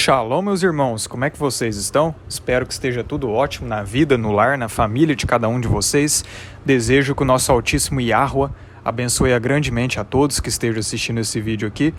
Shalom, meus irmãos, como é que vocês estão? Espero que esteja tudo ótimo na vida, no lar, na família de cada um de vocês. Desejo que o nosso Altíssimo Yahuwah abençoe grandemente a todos que estejam assistindo esse vídeo aqui.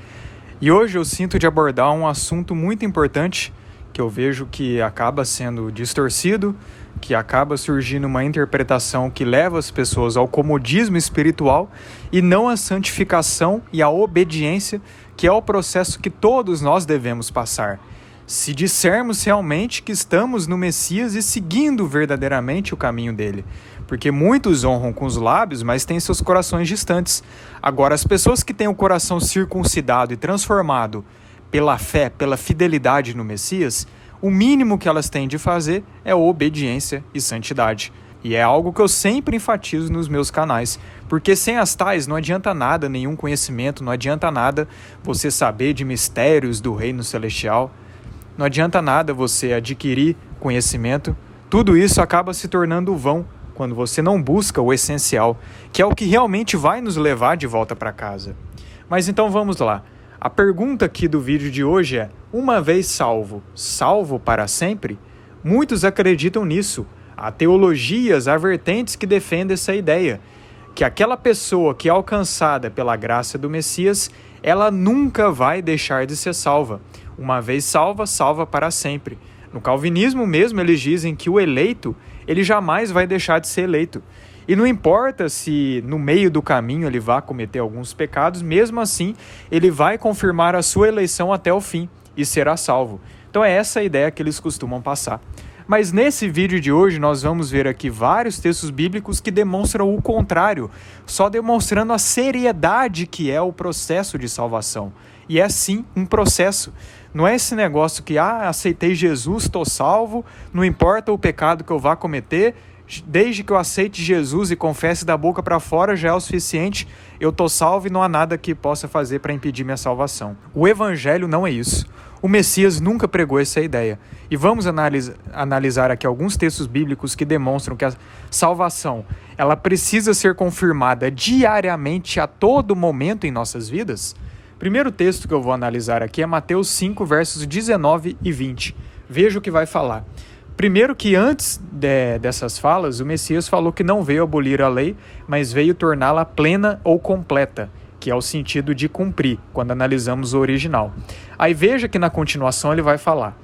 E hoje eu sinto de abordar um assunto muito importante que eu vejo que acaba sendo distorcido, que acaba surgindo uma interpretação que leva as pessoas ao comodismo espiritual e não à santificação e à obediência, que é o processo que todos nós devemos passar. Se dissermos realmente que estamos no Messias e seguindo verdadeiramente o caminho dele. Porque muitos honram com os lábios, mas têm seus corações distantes. Agora, as pessoas que têm o coração circuncidado e transformado pela fé, pela fidelidade no Messias, o mínimo que elas têm de fazer é obediência e santidade. E é algo que eu sempre enfatizo nos meus canais, porque sem as tais não adianta nada, nenhum conhecimento, não adianta nada você saber de mistérios do reino celestial, não adianta nada você adquirir conhecimento, tudo isso acaba se tornando vão quando você não busca o essencial, que é o que realmente vai nos levar de volta para casa. Mas então vamos lá. A pergunta aqui do vídeo de hoje é: uma vez salvo, salvo para sempre? Muitos acreditam nisso. Há teologias, há vertentes que defendem essa ideia, que aquela pessoa que é alcançada pela graça do Messias, ela nunca vai deixar de ser salva. Uma vez salva, salva para sempre. No calvinismo mesmo, eles dizem que o eleito, ele jamais vai deixar de ser eleito. E não importa se no meio do caminho ele vai cometer alguns pecados, mesmo assim ele vai confirmar a sua eleição até o fim e será salvo. Então é essa a ideia que eles costumam passar. Mas nesse vídeo de hoje nós vamos ver aqui vários textos bíblicos que demonstram o contrário, só demonstrando a seriedade que é o processo de salvação. E é sim um processo. Não é esse negócio que, aceitei Jesus, estou salvo, não importa o pecado que eu vá cometer, desde que eu aceite Jesus e confesse da boca para fora já é o suficiente, eu estou salvo e não há nada que possa fazer para impedir minha salvação. O Evangelho não é isso. O Messias nunca pregou essa ideia. E vamos analisar aqui alguns textos bíblicos que demonstram que a salvação ela precisa ser confirmada diariamente a todo momento em nossas vidas. O primeiro texto que eu vou analisar aqui é Mateus 5, versos 19 e 20. Veja o que vai falar. Primeiro que antes dessas falas, o Messias falou que não veio abolir a lei, mas veio torná-la plena ou completa, que é o sentido de cumprir, quando analisamos o original. Aí veja que na continuação ele vai falar: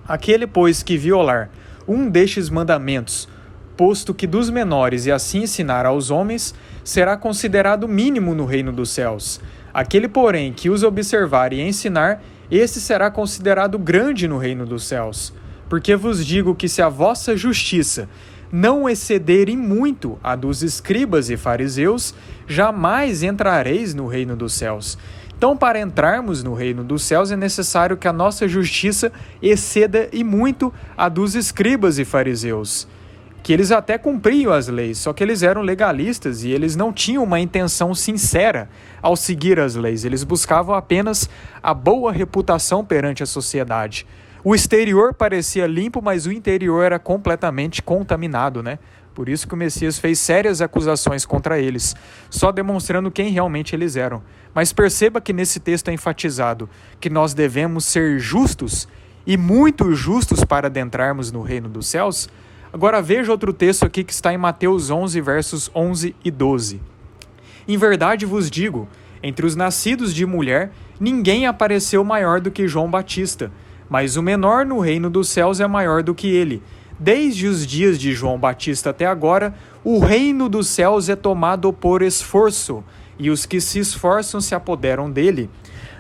aquele, pois, que violar um destes mandamentos, posto que dos menores e assim ensinar aos homens, será considerado mínimo no reino dos céus. Aquele, porém, que os observar e ensinar, esse será considerado grande no reino dos céus. Porque vos digo que se a vossa justiça não exceder em muito a dos escribas e fariseus, jamais entrareis no reino dos céus. Então, para entrarmos no reino dos céus, é necessário que a nossa justiça exceda em muito a dos escribas e fariseus, que eles até cumpriam as leis, só que eles eram legalistas e eles não tinham uma intenção sincera ao seguir as leis. Eles buscavam apenas a boa reputação perante a sociedade. O exterior parecia limpo, mas o interior era completamente contaminado, né? Por isso que o Messias fez sérias acusações contra eles, só demonstrando quem realmente eles eram. Mas perceba que nesse texto é enfatizado que nós devemos ser justos e muito justos para adentrarmos no reino dos céus. Agora veja outro texto aqui que está em Mateus 11, versos 11 e 12. Em verdade vos digo, entre os nascidos de mulher, ninguém apareceu maior do que João Batista, mas o menor no reino dos céus é maior do que ele. Desde os dias de João Batista até agora, o reino dos céus é tomado por esforço, e os que se esforçam se apoderam dele.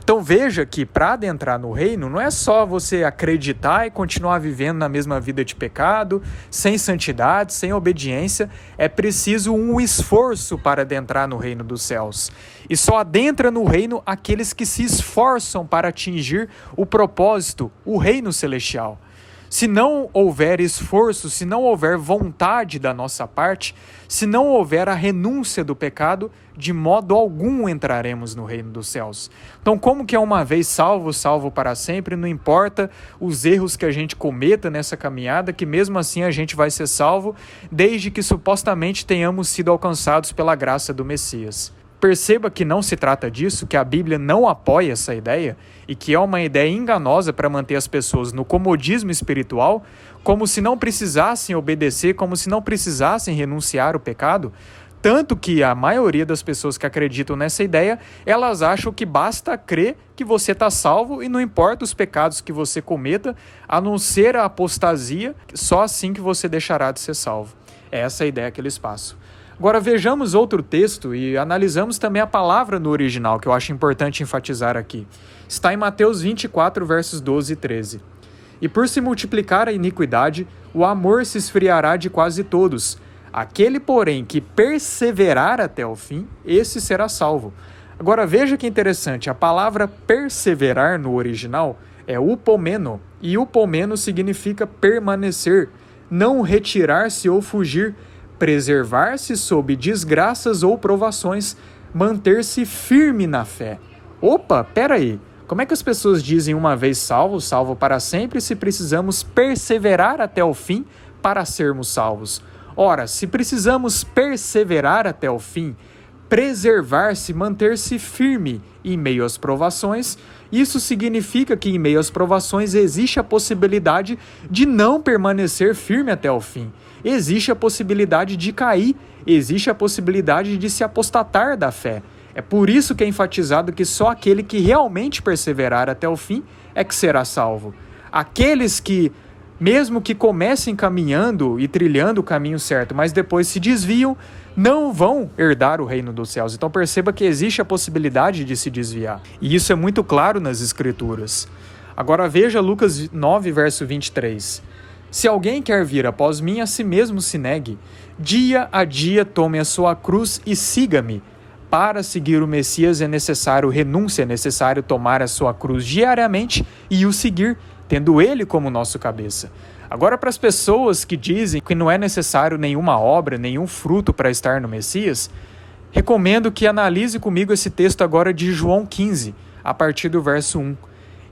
Então veja que para adentrar no reino não é só você acreditar e continuar vivendo na mesma vida de pecado, sem santidade, sem obediência. É preciso um esforço para adentrar no reino dos céus. E só adentra no reino aqueles que se esforçam para atingir o propósito, o reino celestial. Se não houver esforço, se não houver vontade da nossa parte, se não houver a renúncia do pecado, de modo algum entraremos no reino dos céus. Então, como que é uma vez salvo, salvo para sempre, não importa os erros que a gente cometa nessa caminhada, que mesmo assim a gente vai ser salvo, desde que supostamente tenhamos sido alcançados pela graça do Messias. Perceba que não se trata disso, que a Bíblia não apoia essa ideia e que é uma ideia enganosa para manter as pessoas no comodismo espiritual, como se não precisassem obedecer, como se não precisassem renunciar ao pecado. Tanto que a maioria das pessoas que acreditam nessa ideia, elas acham que basta crer que você está salvo e não importa os pecados que você cometa, a não ser a apostasia, só assim que você deixará de ser salvo. É essa a ideia que eles passam. Agora vejamos outro texto e analisamos também a palavra no original, que eu acho importante enfatizar aqui. Está em Mateus 24, versos 12 e 13. E por se multiplicar a iniquidade, o amor se esfriará de quase todos. Aquele, porém, que perseverar até o fim, esse será salvo. Agora veja que interessante, a palavra perseverar no original é upomeno, e upomeno significa permanecer, não retirar-se ou fugir, preservar-se sob desgraças ou provações, manter-se firme na fé. Opa, peraí, como é que as pessoas dizem uma vez salvo, salvo para sempre, se precisamos perseverar até o fim para sermos salvos? Ora, se precisamos perseverar até o fim, preservar-se, manter-se firme em meio às provações, isso significa que em meio às provações existe a possibilidade de não permanecer firme até o fim. Existe a possibilidade de cair, existe a possibilidade de se apostatar da fé. É por isso que é enfatizado que só aquele que realmente perseverar até o fim é que será salvo. Aqueles que, mesmo que comecem caminhando e trilhando o caminho certo, mas depois se desviam, não vão herdar o reino dos céus. Então perceba que existe a possibilidade de se desviar. E isso é muito claro nas Escrituras. Agora veja Lucas 9, verso 23. Se alguém quer vir após mim, a si mesmo se negue. Dia a dia tome a sua cruz e siga-me. Para seguir o Messias é necessário renúncia, é necessário tomar a sua cruz diariamente e o seguir, tendo ele como nosso cabeça. Agora, para as pessoas que dizem que não é necessário nenhuma obra, nenhum fruto para estar no Messias, recomendo que analise comigo esse texto agora de João 15, a partir do verso 1.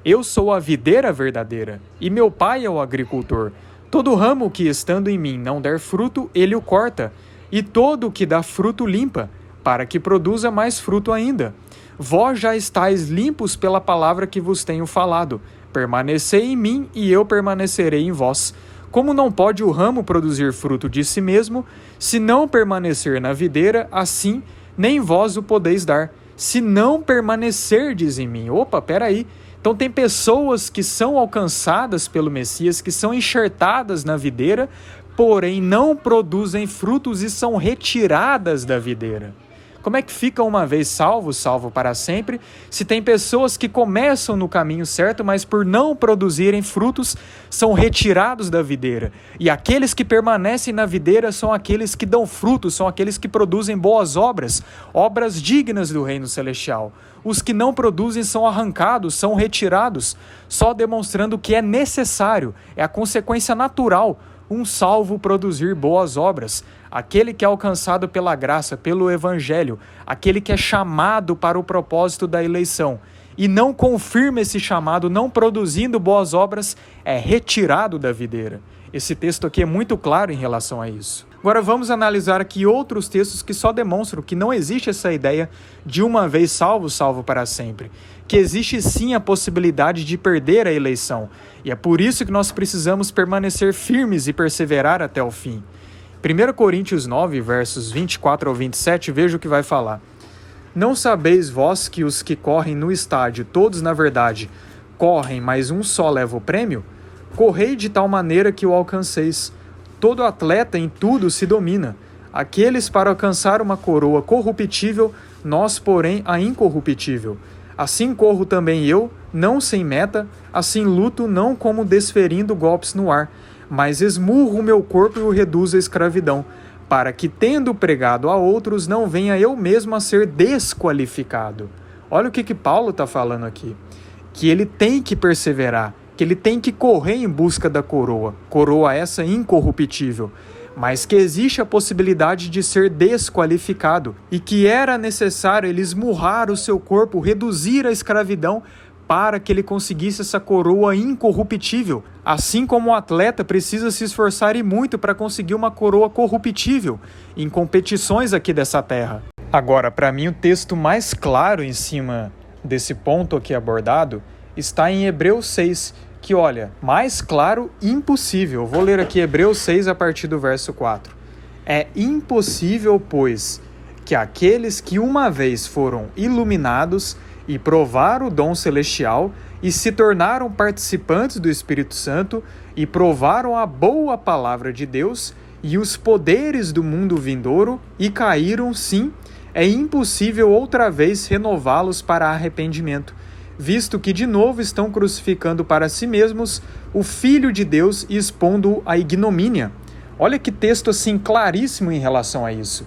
Eu sou a videira verdadeira, e meu pai é o agricultor. Todo ramo que estando em mim não der fruto, ele o corta, e todo o que dá fruto limpa, para que produza mais fruto ainda. Vós já estáis limpos pela palavra que vos tenho falado. Permanecei em mim e eu permanecerei em vós. Como não pode o ramo produzir fruto de si mesmo, se não permanecer na videira, assim nem vós o podeis dar, se não permanecerdes em mim. Opa, peraí. Então tem pessoas que são alcançadas pelo Messias, que são enxertadas na videira, porém não produzem frutos e são retiradas da videira. Como é que fica uma vez salvo, salvo para sempre, se tem pessoas que começam no caminho certo, mas por não produzirem frutos, são retirados da videira? E aqueles que permanecem na videira são aqueles que dão frutos, são aqueles que produzem boas obras, obras dignas do reino celestial. Os que não produzem são arrancados, são retirados, só demonstrando que é necessário, é a consequência natural, um salvo produzir boas obras. Aquele que é alcançado pela graça, pelo evangelho, aquele que é chamado para o propósito da eleição e não confirma esse chamado, não produzindo boas obras, é retirado da videira. Esse texto aqui é muito claro em relação a isso. Agora vamos analisar aqui outros textos que só demonstram que não existe essa ideia de uma vez salvo, salvo para sempre. Que existe sim a possibilidade de perder a eleição. E é por isso que nós precisamos permanecer firmes e perseverar até o fim. 1 Coríntios 9, versos 24 ao 27, veja o que vai falar. Não sabeis vós que os que correm no estádio, todos na verdade, correm, mas um só leva o prêmio? Correi de tal maneira que o alcanceis. Todo atleta em tudo se domina. Aqueles para alcançar uma coroa corruptível, nós, porém, a incorruptível. Assim corro também eu, não sem meta, assim luto não como desferindo golpes no ar, mas esmurro o meu corpo e o reduzo à escravidão, para que, tendo pregado a outros, não venha eu mesmo a ser desqualificado. Olha o que Paulo está falando aqui. Que ele tem que perseverar, que ele tem que correr em busca da coroa, coroa essa incorruptível, mas que existe a possibilidade de ser desqualificado e que era necessário ele esmurrar o seu corpo, reduzir a escravidão para que ele conseguisse essa coroa incorruptível, assim como o atleta precisa se esforçar e muito para conseguir uma coroa corruptível em competições aqui dessa terra. Agora, para mim, o texto mais claro em cima desse ponto aqui abordado está em Hebreus 6, que, olha, mais claro, impossível. Eu vou ler aqui Hebreus 6 a partir do verso 4. É impossível, pois, que aqueles que uma vez foram iluminados e provaram o dom celestial e se tornaram participantes do Espírito Santo e provaram a boa palavra de Deus e os poderes do mundo vindouro e caíram, sim, é impossível outra vez renová-los para arrependimento, visto que de novo estão crucificando para si mesmos o Filho de Deus e expondo-o à ignomínia. Olha que texto assim claríssimo em relação a isso.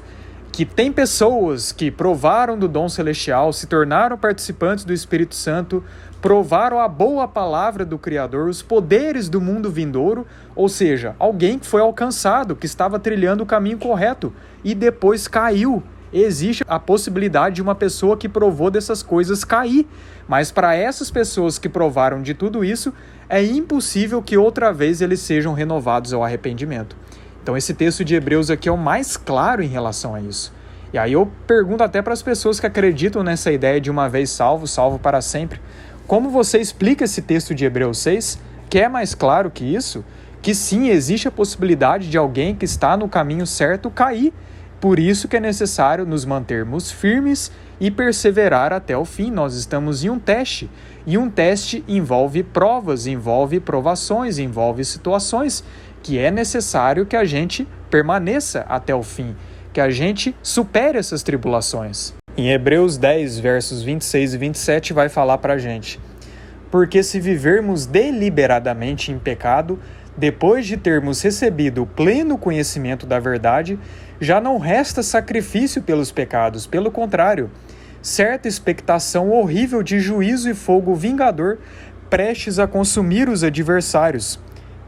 Que tem pessoas que provaram do dom celestial, se tornaram participantes do Espírito Santo, provaram a boa palavra do Criador, os poderes do mundo vindouro, ou seja, alguém que foi alcançado, que estava trilhando o caminho correto e depois caiu. Existe a possibilidade de uma pessoa que provou dessas coisas cair, mas para essas pessoas que provaram de tudo isso, é impossível que outra vez eles sejam renovados ao arrependimento. Então esse texto de Hebreus aqui é o mais claro em relação a isso. E aí eu pergunto até para as pessoas que acreditam nessa ideia de uma vez salvo, salvo para sempre, como você explica esse texto de Hebreus 6, que é mais claro que isso? Que sim, existe a possibilidade de alguém que está no caminho certo cair. Por isso que é necessário nos mantermos firmes e perseverar até o fim. Nós estamos em um teste, e um teste envolve provas, envolve provações, envolve situações que é necessário que a gente permaneça até o fim, que a gente supere essas tribulações. Em Hebreus 10, versos 26 e 27 vai falar para a gente: porque se vivermos deliberadamente em pecado, depois de termos recebido o pleno conhecimento da verdade, já não resta sacrifício pelos pecados, pelo contrário, certa expectação horrível de juízo e fogo vingador, prestes a consumir os adversários.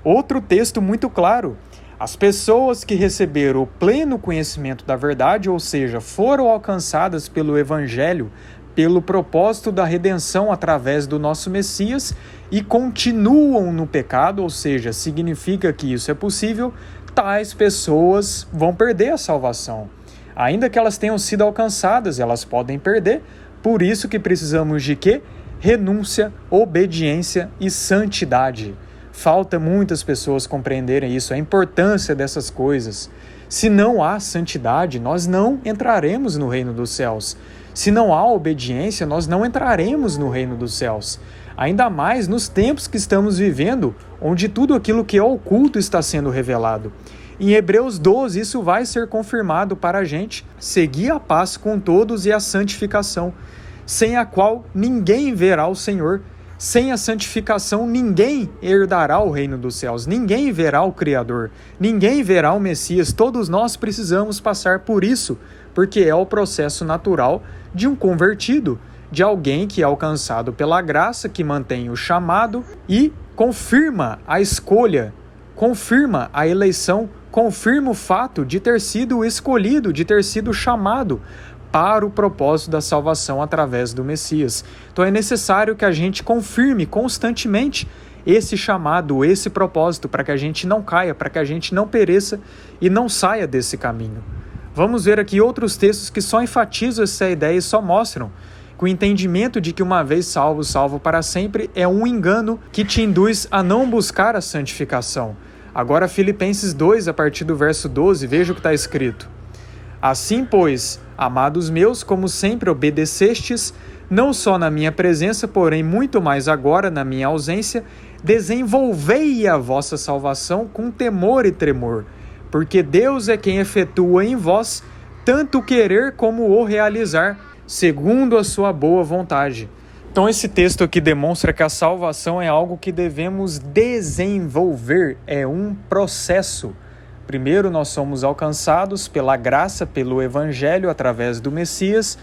Outro texto muito claro: as pessoas que receberam o pleno conhecimento da verdade, ou seja, foram alcançadas pelo Evangelho, pelo propósito da redenção através do nosso Messias e continuam no pecado, ou seja, significa que isso é possível, tais pessoas vão perder a salvação. Ainda que elas tenham sido alcançadas, elas podem perder. Por isso que precisamos de quê? Renúncia, obediência e santidade. Falta muitas pessoas compreenderem isso, a importância dessas coisas. Se não há santidade, nós não entraremos no reino dos céus. Se não há obediência, nós não entraremos no reino dos céus. Ainda mais nos tempos que estamos vivendo, onde tudo aquilo que é oculto está sendo revelado. Em Hebreus 12, isso vai ser confirmado para a gente. Seguir a paz com todos e a santificação, sem a qual ninguém verá o Senhor. Sem a santificação, ninguém herdará o reino dos céus, ninguém verá o Criador, ninguém verá o Messias. Todos nós precisamos passar por isso, porque é o processo natural de um convertido, de alguém que é alcançado pela graça, que mantém o chamado e confirma a escolha, confirma a eleição, confirma o fato de ter sido escolhido, de ter sido chamado para o propósito da salvação através do Messias. Então é necessário que a gente confirme constantemente esse chamado, esse propósito, para que a gente não caia, para que a gente não pereça e não saia desse caminho. Vamos ver aqui outros textos que só enfatizam essa ideia e só mostram que o entendimento de que uma vez salvo, salvo para sempre é um engano que te induz a não buscar a santificação. Agora Filipenses 2, a partir do verso 12, veja o que está escrito. Assim, pois, amados meus, como sempre obedecestes, não só na minha presença, porém muito mais agora na minha ausência, desenvolvei a vossa salvação com temor e tremor, porque Deus é quem efetua em vós tanto o querer como o realizar, segundo a sua boa vontade. Então esse texto aqui demonstra que a salvação é algo que devemos desenvolver, é um processo. Primeiro, nós somos alcançados pela graça, pelo Evangelho, através do Messias.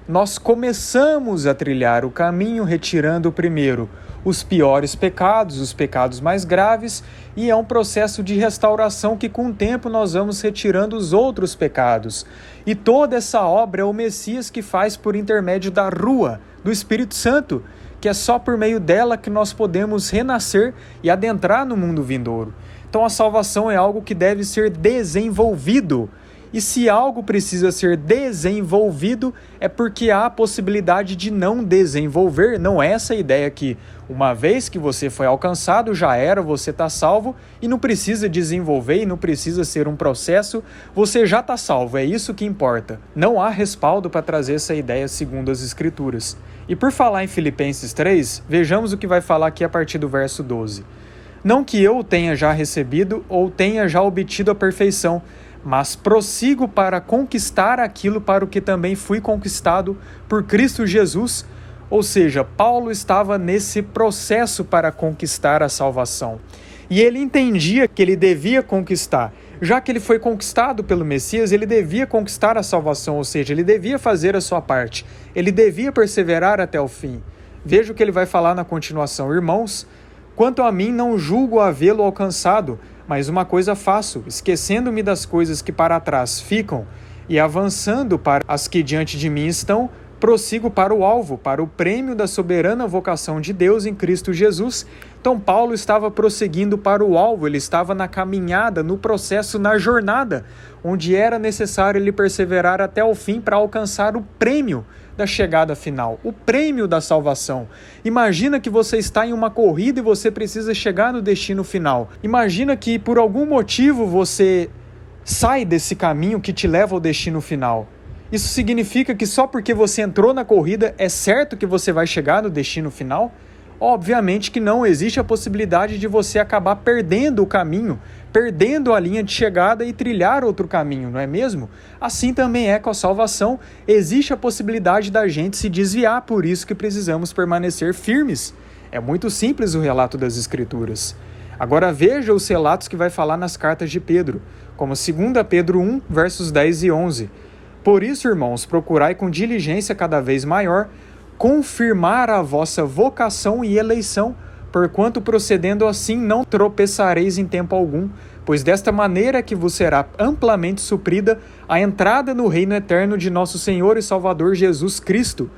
Nós começamos a trilhar o caminho, retirando primeiro os piores pecados, os pecados mais graves, e é um processo de restauração que com o tempo nós vamos retirando os outros pecados. E toda essa obra é o Messias que faz por intermédio da rua, do Espírito Santo, que é só por meio dela que nós podemos renascer e adentrar no mundo vindouro. Então a salvação é algo que deve ser desenvolvido. E se algo precisa ser desenvolvido, é porque há a possibilidade de não desenvolver. Não é essa a ideia que, uma vez que você foi alcançado, já era, você está salvo e não precisa desenvolver e não precisa ser um processo, você já está salvo, é isso que importa. Não há respaldo para trazer essa ideia segundo as Escrituras. E por falar em Filipenses 3, vejamos o que vai falar aqui a partir do verso 12. Não que eu tenha já recebido ou tenha já obtido a perfeição, mas prossigo para conquistar aquilo para o que também fui conquistado por Cristo Jesus. Ou seja, Paulo estava nesse processo para conquistar a salvação. E ele entendia que ele devia conquistar. Já que ele foi conquistado pelo Messias, ele devia conquistar a salvação, ou seja, ele devia fazer a sua parte. Ele devia perseverar até o fim. Veja o que ele vai falar na continuação. Irmãos, quanto a mim, não julgo havê-lo alcançado, mas uma coisa faço, esquecendo-me das coisas que para trás ficam e avançando para as que diante de mim estão, prossigo para o alvo, para o prêmio da soberana vocação de Deus em Cristo Jesus. Então Paulo estava prosseguindo para o alvo, ele estava na caminhada, no processo, na jornada, onde era necessário ele perseverar até o fim para alcançar o prêmio da chegada final, o prêmio da salvação. Imagina que você está em uma corrida e você precisa chegar no destino final. Imagina que por algum motivo você sai desse caminho que te leva ao destino final. Isso significa que só porque você entrou na corrida é certo que você vai chegar no destino final? Obviamente que não, existe a possibilidade de você acabar perdendo o caminho, perdendo a linha de chegada e trilhar outro caminho, não é mesmo? Assim também é com a salvação, existe a possibilidade da gente se desviar, por isso que precisamos permanecer firmes. É muito simples o relato das Escrituras. Agora veja os relatos que vai falar nas cartas de Pedro, como 2 Pedro 1, versos 10 e 11. Por isso, irmãos, procurai com diligência cada vez maior confirmar a vossa vocação e eleição, porquanto procedendo assim não tropeçareis em tempo algum, pois desta maneira que vos será amplamente suprida a entrada no reino eterno de nosso Senhor e Salvador Jesus Cristo.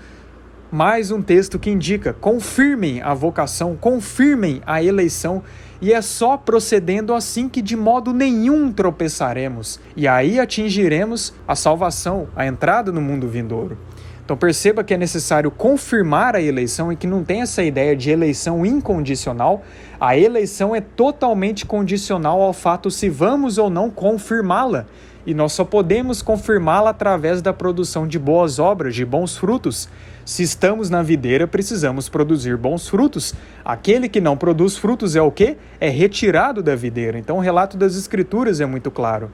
Mais um texto que indica, confirmem a vocação, confirmem a eleição, e é só procedendo assim que de modo nenhum tropeçaremos, e aí atingiremos a salvação, a entrada no mundo vindouro. Então perceba que é necessário confirmar a eleição e que não tem essa ideia de eleição incondicional. A eleição é totalmente condicional ao fato se vamos ou não confirmá-la. E nós só podemos confirmá-la através da produção de boas obras, de bons frutos. Se estamos na videira, precisamos produzir bons frutos. Aquele que não produz frutos é o quê? É retirado da videira. Então o relato das Escrituras é muito claro.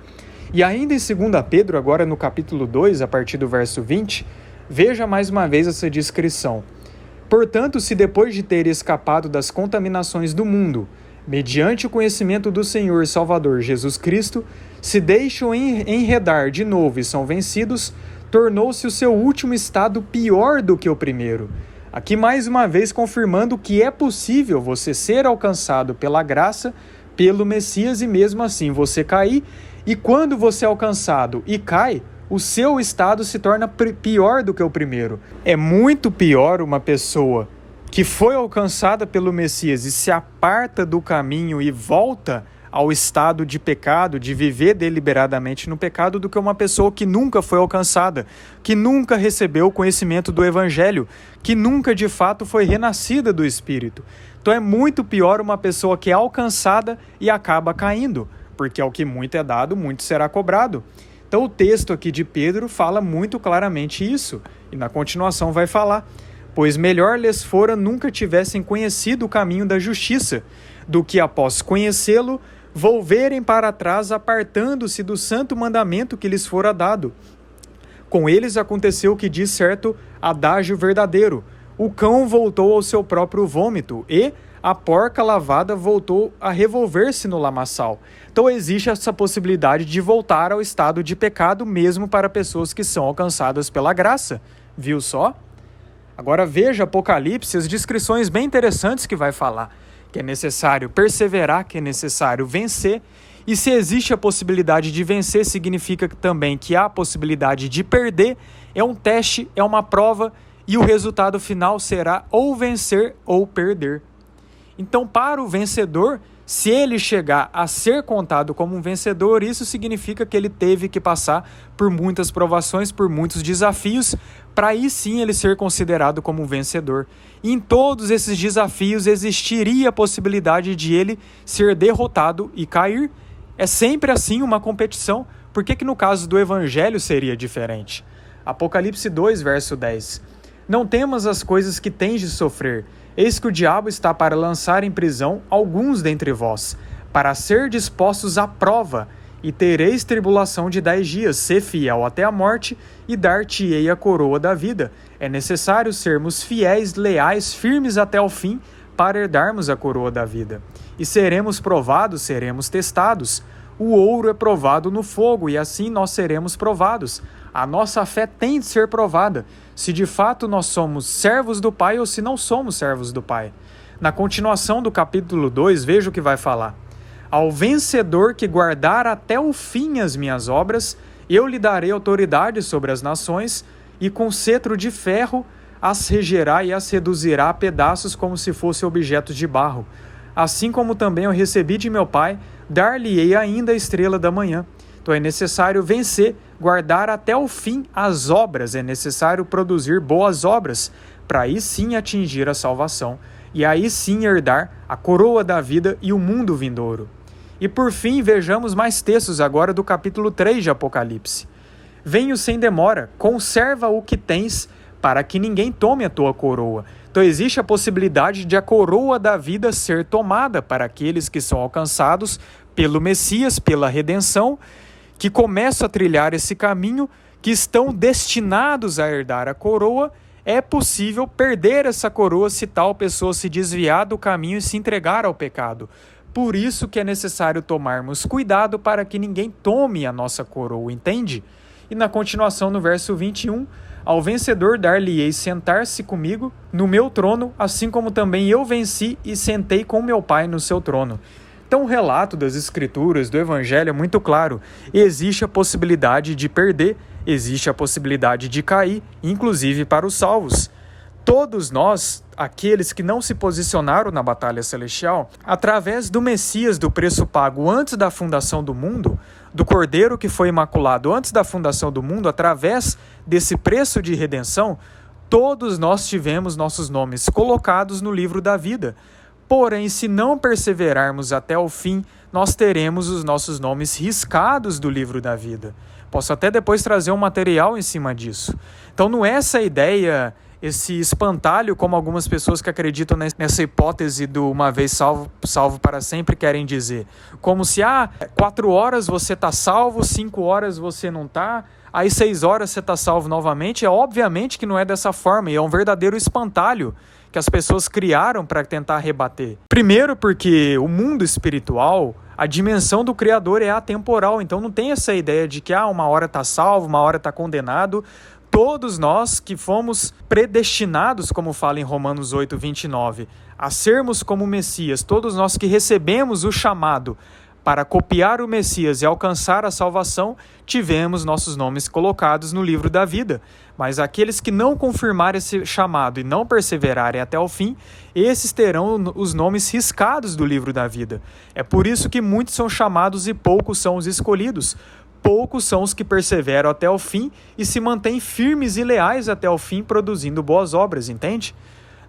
E ainda em 2 Pedro, agora no capítulo 2, a partir do verso 20, veja mais uma vez essa descrição. Portanto, se depois de ter escapado das contaminações do mundo, mediante o conhecimento do Senhor e Salvador Jesus Cristo, se deixam enredar de novo e são vencidos, tornou-se o seu último estado pior do que o primeiro. Aqui mais uma vez confirmando que é possível você ser alcançado pela graça, pelo Messias e mesmo assim você cair, e quando você é alcançado e cai, o seu estado se torna pior do que o primeiro. É muito pior uma pessoa que foi alcançada pelo Messias e se aparta do caminho e volta ao estado de pecado, de viver deliberadamente no pecado, do que uma pessoa que nunca foi alcançada, que nunca recebeu o conhecimento do Evangelho, que nunca de fato foi renascida do Espírito. Então é muito pior uma pessoa que é alcançada e acaba caindo, porque ao que muito é dado, muito será cobrado. Então o texto aqui de Pedro fala muito claramente isso, e na continuação vai falar: pois melhor lhes fora nunca tivessem conhecido o caminho da justiça, do que após conhecê-lo, volverem para trás, apartando-se do santo mandamento que lhes fora dado. Com eles aconteceu o que diz certo adágio verdadeiro: o cão voltou ao seu próprio vômito, e a porca lavada voltou a revolver-se no lamaçal. Então existe essa possibilidade de voltar ao estado de pecado mesmo para pessoas que são alcançadas pela graça. Viu só? Agora veja Apocalipse, as descrições bem interessantes que vai falar. Que é necessário perseverar, que é necessário vencer. E se existe a possibilidade de vencer, significa também que há a possibilidade de perder. É um teste, é uma prova, e o resultado final será ou vencer ou perder. Então, para o vencedor, se ele chegar a ser contado como um vencedor, isso significa que ele teve que passar por muitas provações, por muitos desafios, para aí sim ele ser considerado como um vencedor. E em todos esses desafios existiria a possibilidade de ele ser derrotado e cair. É sempre assim uma competição. Por que no caso do Evangelho seria diferente? Apocalipse 2, verso 10. Não temas as coisas que tens de sofrer. Eis que o diabo está para lançar em prisão alguns dentre vós, para ser dispostos à prova, e tereis tribulação de 10 dias, sê fiel até a morte, e dar-te-ei a coroa da vida. É necessário sermos fiéis, leais, firmes até o fim, para herdarmos a coroa da vida. E seremos provados, seremos testados. O ouro é provado no fogo, e assim nós seremos provados. A nossa fé tem de ser provada, se de fato nós somos servos do Pai ou se não somos servos do Pai. Na continuação do capítulo 2, veja o que vai falar. Ao vencedor que guardar até o fim as minhas obras, eu lhe darei autoridade sobre as nações, e com cetro de ferro as regerá e as reduzirá a pedaços como se fossem objetos de barro. Assim como também eu recebi de meu Pai, dar-lhe-ei ainda a estrela da manhã. Então é necessário vencer, guardar até o fim as obras, é necessário produzir boas obras, para aí sim atingir a salvação, e aí sim herdar a coroa da vida e o mundo vindouro. E por fim, vejamos mais textos agora do capítulo 3 de Apocalipse. Venho sem demora, conserva o que tens, para que ninguém tome a tua coroa. Então existe a possibilidade de a coroa da vida ser tomada para aqueles que são alcançados pelo Messias, pela redenção, que começam a trilhar esse caminho, que estão destinados a herdar a coroa. É possível perder essa coroa se tal pessoa se desviar do caminho e se entregar ao pecado. Por isso que é necessário tomarmos cuidado para que ninguém tome a nossa coroa, entende? E na continuação, no verso 21, ao vencedor dar-lhe-ei sentar-se comigo no meu trono, assim como também eu venci e sentei com meu Pai no seu trono. Então o relato das Escrituras, do Evangelho é muito claro. Existe a possibilidade de perder, existe a possibilidade de cair, inclusive para os salvos. Todos nós, aqueles que não se posicionaram na batalha celestial, através do Messias, do preço pago antes da fundação do mundo, do Cordeiro que foi imaculado antes da fundação do mundo, através desse preço de redenção, todos nós tivemos nossos nomes colocados no livro da vida. Porém, se não perseverarmos até o fim, nós teremos os nossos nomes riscados do livro da vida. Posso até depois trazer um material em cima disso. Então não é essa ideia, esse espantalho, como algumas pessoas que acreditam nessa hipótese do uma vez salvo, salvo para sempre querem dizer. Como se, 4 horas você está salvo, 5 horas você não está, aí 6 horas você está salvo novamente. Obviamente que não é dessa forma, e é um verdadeiro espantalho que as pessoas criaram para tentar rebater. Primeiro porque o mundo espiritual, a dimensão do Criador é atemporal, então não tem essa ideia de que uma hora está salvo, uma hora está condenado. Todos nós que fomos predestinados, como fala em Romanos 8, 29, a sermos como o Messias, todos nós que recebemos o chamado para copiar o Messias e alcançar a salvação, tivemos nossos nomes colocados no livro da vida. Mas aqueles que não confirmarem esse chamado e não perseverarem até o fim, esses terão os nomes riscados do livro da vida. É por isso que muitos são chamados e poucos são os escolhidos. Poucos são os que perseveram até o fim e se mantêm firmes e leais até o fim, produzindo boas obras, entende?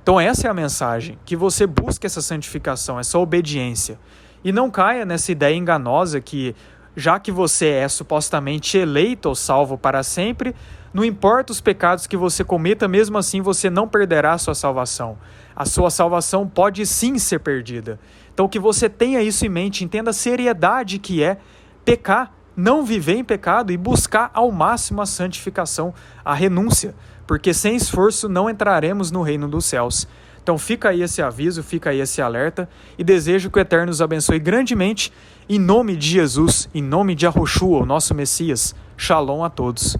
Então essa é a mensagem, que você busque essa santificação, essa obediência. E não caia nessa ideia enganosa que, já que você é supostamente eleito ou salvo para sempre, não importa os pecados que você cometa, mesmo assim você não perderá a sua salvação. A sua salvação pode sim ser perdida. Então que você tenha isso em mente, entenda a seriedade que é pecar, não viver em pecado e buscar ao máximo a santificação, a renúncia, porque sem esforço não entraremos no reino dos céus. Então fica aí esse aviso, fica aí esse alerta e desejo que o Eterno nos abençoe grandemente em nome de Jesus, em nome de Yahushua, o nosso Messias. Shalom a todos.